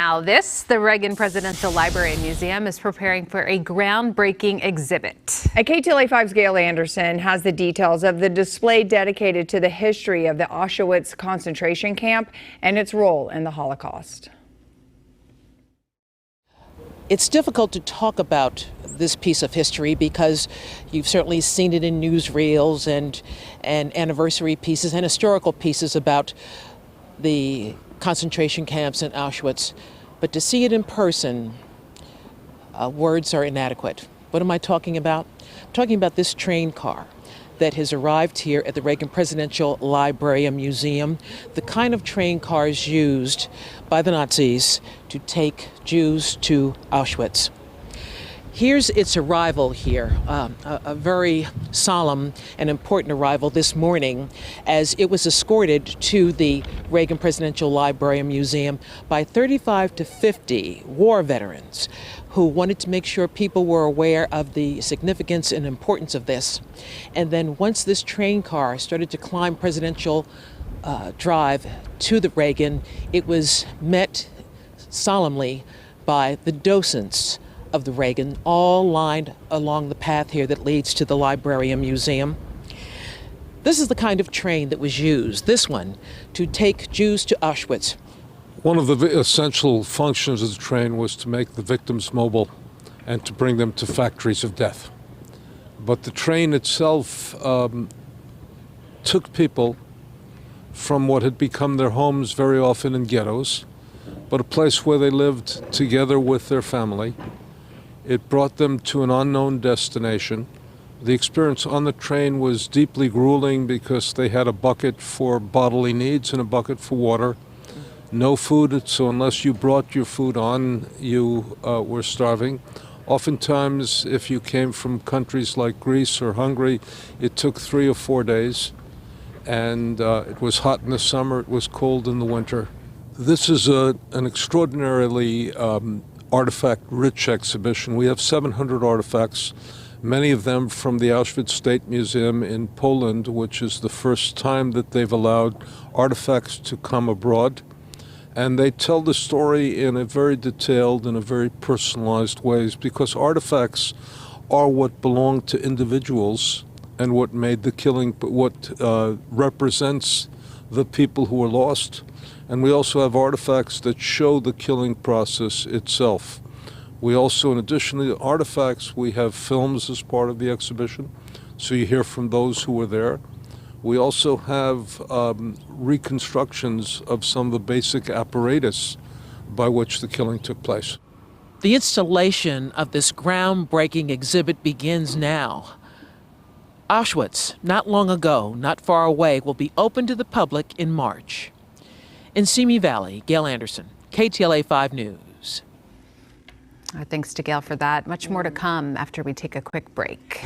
Now the Reagan Presidential Library and Museum is preparing for a groundbreaking exhibit. And KTLA5's Gail Anderson has the details of the display dedicated to the history of the Auschwitz concentration camp and its role in the Holocaust. It's difficult to talk about this piece of history because you've certainly seen it in newsreels and anniversary pieces and historical pieces about the concentration camps in Auschwitz. But to see it in person, words are inadequate. What am I talking about? I'm talking about this train car that has arrived here at the Reagan Presidential Library and Museum, the kind of train cars used by the Nazis to take Jews to Auschwitz. Here's its arrival here, a very solemn and important arrival this morning, as it was escorted to the Reagan Presidential Library and Museum by 35 to 50 war veterans who wanted to make sure people were aware of the significance and importance of this. And then once this train car started to climb Presidential Drive to the Reagan, it was met solemnly by the docents of the Reagan, all lined along the path here that leads to the library and museum. This is the kind of train that was used, this one, to take Jews to Auschwitz. One of the essential functions of the train was to make the victims mobile and to bring them to factories of death. But the train itself took people from what had become their homes, very often in ghettos, but a place where they lived together with their family. It brought them to an unknown destination. The experience on the train was deeply grueling because they had a bucket for bodily needs and a bucket for water. No food, so unless you brought your food on, you were starving. Oftentimes, if you came from countries like Greece or Hungary, it took 3 or 4 days. And it was hot in the summer, it was cold in the winter. This is an extraordinarily artifact-rich exhibition. We have 700 artifacts, many of them from the Auschwitz State Museum in Poland, which is the first time that they've allowed artifacts to come abroad. And they tell the story in a very detailed and a very personalized ways, because artifacts are what belong to individuals and what made the killing, what represents the people who were lost. And we also have artifacts that show the killing process itself. We also, in addition to the artifacts, we have films as part of the exhibition, so you hear from those who were there. We also have reconstructions of some of the basic apparatus by which the killing took place. The installation of this groundbreaking exhibit begins now. Auschwitz, not long ago, not far away, will be open to the public in March. In Simi Valley, Gail Anderson, KTLA 5 News. Thanks to Gail for that. Much more to come after we take a quick break.